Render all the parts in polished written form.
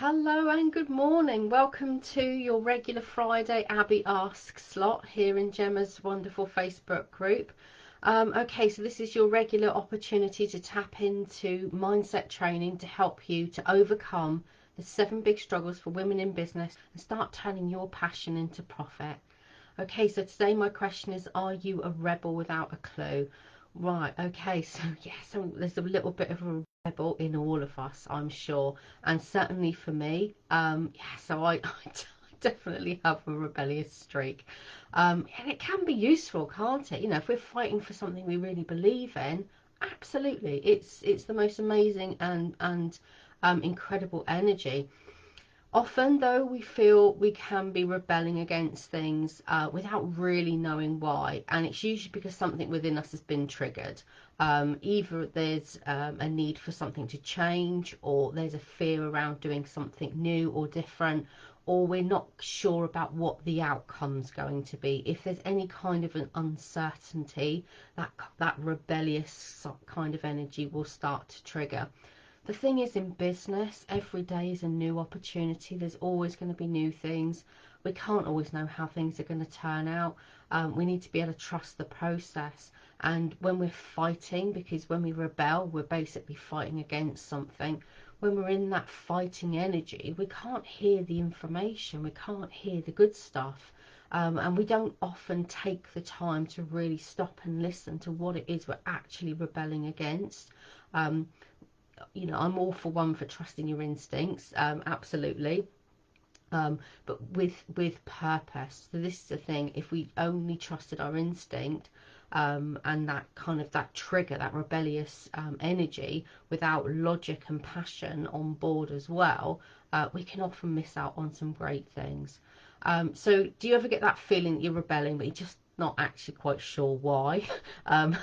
Hello and good morning. Welcome to your regular Friday Abbie Asks slot here in Gemma's wonderful Facebook group. Okay, so this is your regular opportunity to tap into mindset training to help you to overcome the 7 big struggles for women in business and start turning your passion into profit. Okay, so today my question is, are you a rebel without a clue? Right, okay, so there's a little bit of a rebel in all of us, I'm sure, and certainly for me, I definitely have a rebellious streak, and it can be useful, can't it? You know, if we're fighting for something we really believe in, absolutely, it's the most amazing and incredible energy. Often, though, we feel we can be rebelling against things without really knowing why, and it's usually because something within us has been triggered. Either there's a need for something to change, or there's a fear around doing something new or different, or we're not sure about what the outcome's going to be. If there's any kind of an uncertainty, that rebellious kind of energy will start to trigger. The thing is, in business, every day is a new opportunity. There's always going to be new things. We can't always know how things are going to turn out. We need to be able to trust the process. And when we're fighting, because when we rebel, we're basically fighting against something. When we're in that fighting energy, we can't hear the information. We can't hear the good stuff. And we don't often take the time to really stop and listen to what it is we're actually rebelling against. Um, you know, I'm all for one for trusting your instincts, absolutely, but with purpose. So this is the thing: if we only trusted our instinct, and that kind of that trigger, that rebellious energy, without logic and passion on board as well, we can often miss out on some great things. So do you ever get that feeling that you're rebelling, but you're just not actually quite sure why? um,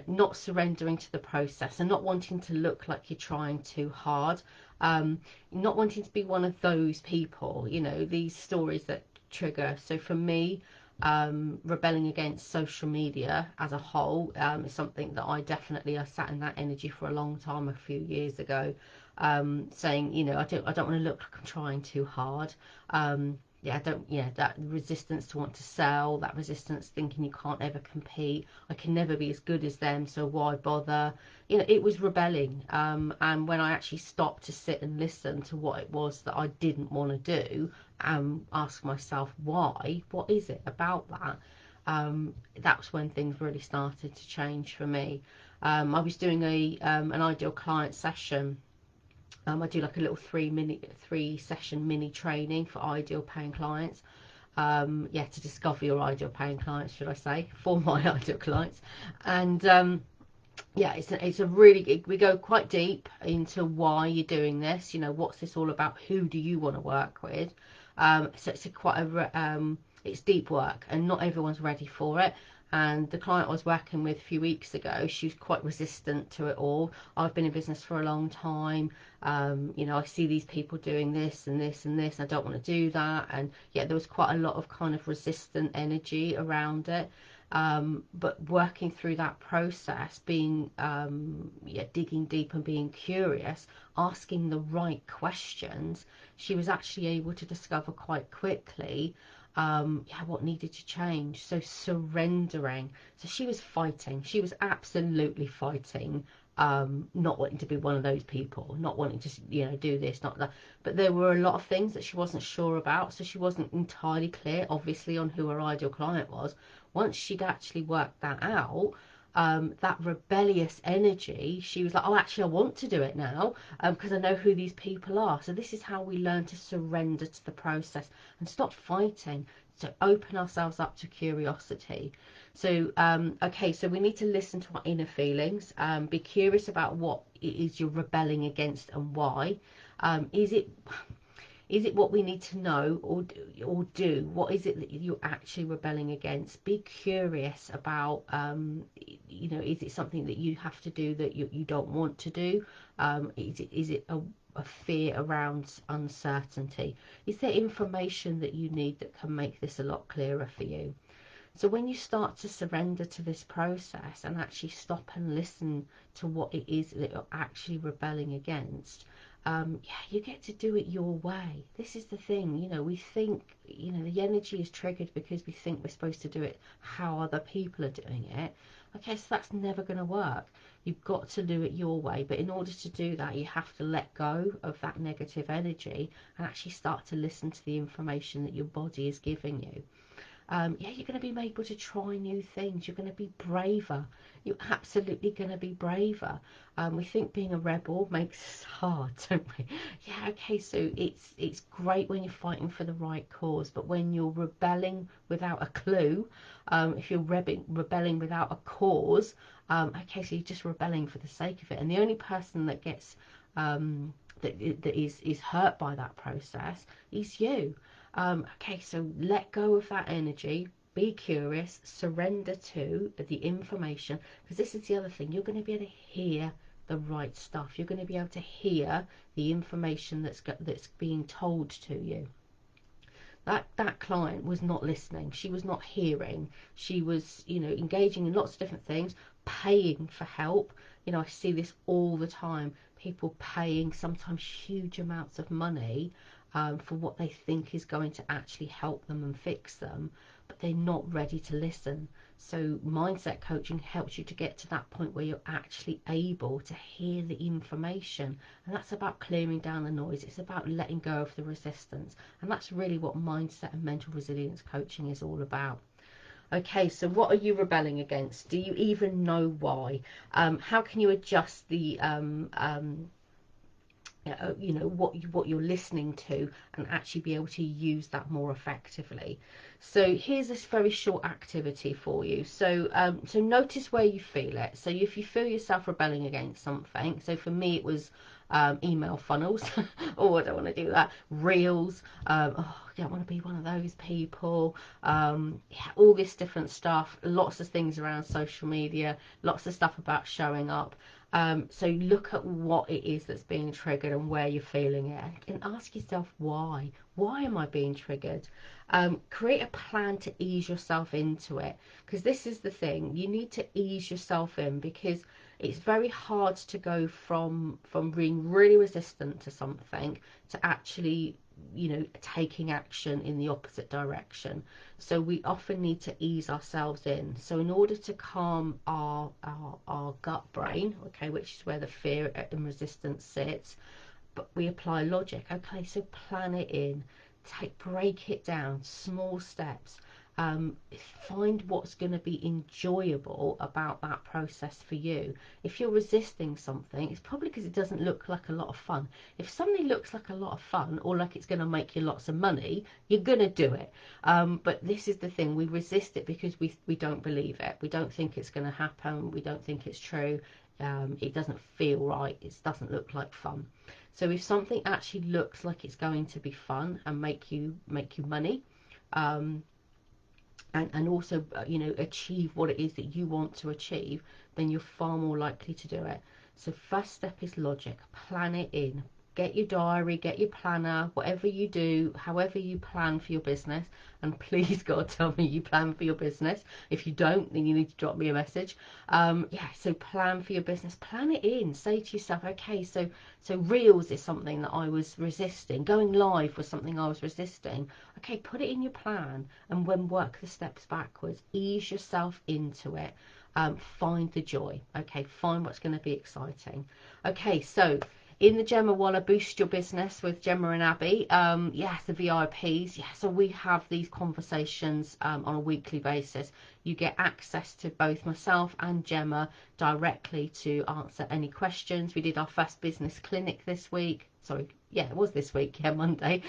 not surrendering to the process and not wanting to look like you're trying too hard. Not wanting to be one of those people, you know, these stories that trigger. So for me, rebelling against social media as a whole is something that I sat in that energy for a long time a few years ago, saying, you know, I don't want to look like I'm trying too hard. Yeah, I don't, yeah, that resistance to want to sell, that resistance thinking you can't ever compete, I can never be as good as them, so why bother? You know, it was rebelling. And when I actually stopped to sit and listen to what it was that I didn't want to do, ask myself why, what is it about that? That's when things really started to change for me. I was doing an ideal client session. I do like a little 3 session mini training for ideal paying clients. Yeah, to discover your ideal paying clients, should I say, for my ideal clients. And yeah, it's a really, we go quite deep into why you're doing this. You know, what's this all about? Who do you want to work with? So it's it's deep work, and not everyone's ready for it. And the client I was working with a few weeks ago, she was quite resistant to it all. I've been in business for a long time. You know, I see these people doing this and this and this. I don't want to do that. And yeah, there was quite a lot of kind of resistant energy around it. But working through that process, being digging deep and being curious, asking the right questions, she was actually able to discover quite quickly what needed to change. So surrendering. So she was fighting. She was absolutely fighting. Not wanting to be one of those people, not wanting to, you know, do this, not that. But there were a lot of things that she wasn't sure about. So she wasn't entirely clear, obviously, on who her ideal client was. Once she'd actually worked that out, that rebellious energy, she was like, oh, actually, I want to do it now because I know who these people are. So this is how we learn to surrender to the process and stop fighting, to open ourselves up to curiosity. So, okay, so we need to listen to our inner feelings, be curious about what it is you're rebelling against and why. Is it what we need to know or do? What is it that you're actually rebelling against? Be curious about, you know, is it something that you have to do that you don't want to do? Is it a fear around uncertainty? Is there information that you need that can make this a lot clearer for you? So when you start to surrender to this process and actually stop and listen to what it is that you're actually rebelling against, yeah, you get to do it your way. This is the thing, you know, we think, you know, the energy is triggered because we think we're supposed to do it how other people are doing it. Okay, so that's never going to work. You've got to do it your way, but in order to do that, you have to let go of that negative energy and actually start to listen to the information that your body is giving you. Yeah, you're going to be able to try new things. You're going to be braver. You're absolutely going to be braver. We think being a rebel makes us hard, don't we? Yeah, okay, so it's great when you're fighting for the right cause, but when you're rebelling without a clue, if you're rebelling without a cause, okay, so you're just rebelling for the sake of it. And the only person that gets that is hurt by that process is you. Okay, so let go of that energy, be curious, surrender to the information, because this is the other thing, you're going to be able to hear the right stuff. You're going to be able to hear the information that's being told to you. That client was not listening. She was not hearing. She was, you know, engaging in lots of different things, paying for help. You know, I see this all the time. People paying sometimes huge amounts of money for what they think is going to actually help them and fix them, but they're not ready to listen. So mindset coaching helps you to get to that point where you're actually able to hear the information. And that's about clearing down the noise. It's about letting go of the resistance. And that's really what mindset and mental resilience coaching is all about. Okay, so what are you rebelling against? Do you even know why? How can you adjust the you know what you're listening to and actually be able to use that more effectively? So here's this very short activity for you. So so notice where you feel it. So if you feel yourself rebelling against something, so for me it was email funnels. Oh, I don't want to do that. Reels. Oh, I don't want to be one of those people. Yeah, all this different stuff, lots of things around social media, lots of stuff about showing up. So look at what it is that's being triggered and where you're feeling it, and ask yourself why. Why am I being triggered? Create a plan to ease yourself into it, because this is the thing, you need to ease yourself in, because it's very hard to go from being really resistant to something to actually, you know, taking action in the opposite direction. So we often need to ease ourselves in. So in order to calm our gut brain, okay, which is where the fear and resistance sits, but we apply logic. Okay, so plan it in, break it down, small steps. Um, Find what's going to be enjoyable about that process for you. If you're resisting something, it's probably because it doesn't look like a lot of fun. If something looks like a lot of fun, or like it's going to make you lots of money, you're going to do it. But this is the thing, we resist it because we don't believe it. We don't think it's going to happen. We don't think it's true. It doesn't feel right. It doesn't look like fun. So if something actually looks like it's going to be fun and make you money, um, and also you know, achieve what it is that you want to achieve, then you're far more likely to do it. So first step is logic. Plan it in. Get your diary, get your planner, whatever you do, however you plan for your business. And please God, tell me you plan for your business. If you don't, then you need to drop me a message. Yeah, so plan for your business. Plan it in. Say to yourself, okay, so Reels is something that I was resisting. Going live was something I was resisting. Okay, put it in your plan, and when work the steps backwards. Ease yourself into it. Find the joy. Okay, find what's going to be exciting. Okay, so in the Gemma Waller Boost Your Business with Gemma and Abbie, yes, the VIPs, yeah, so we have these conversations on a weekly basis. You get access to both myself and Gemma directly to answer any questions. We did our first business clinic this week. Sorry, yeah, it was this week, yeah, Monday.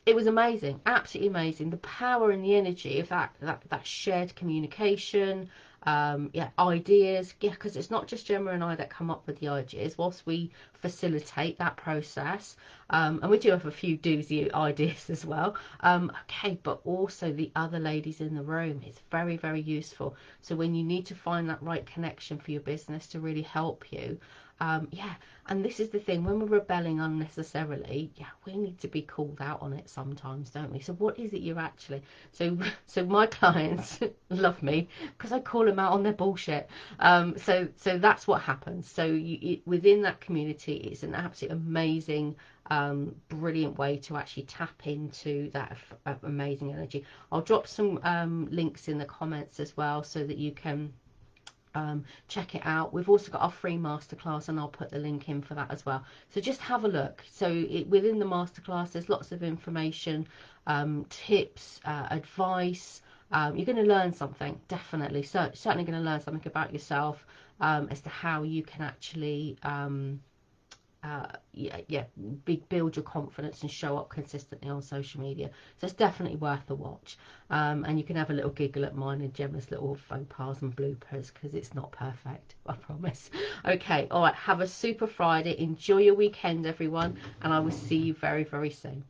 It was amazing, absolutely amazing. The power and the energy of that shared communication, yeah, ideas, yeah, because it's not just Gemma and I that come up with the ideas, whilst we facilitate that process, and we do have a few doozy ideas as well, okay, but also the other ladies in the room. It's very, very useful. So when you need to find that right connection for your business to really help you, Yeah, and this is the thing, when we're rebelling unnecessarily, yeah, we need to be called out on it sometimes, don't we? So what is it you're actually, so my clients love me because I call them out on their bullshit. So that's what happens. So within that community, it's an absolutely amazing, brilliant way to actually tap into that amazing energy. I'll drop some links in the comments as well so that you can check it out. We've also got our free masterclass, and I'll put the link in for that as well. So just have a look. So within the masterclass, there's lots of information, tips, advice. You're going to learn something, definitely. So certainly going to learn something about yourself, as to how you can actually yeah, build your confidence and show up consistently on social media. So it's definitely worth a watch. And you can have a little giggle at mine and Gemma's little faux pas and bloopers, because it's not perfect, I promise. Okay, all right, have a super Friday. Enjoy your weekend, everyone, and I will see you very, very soon.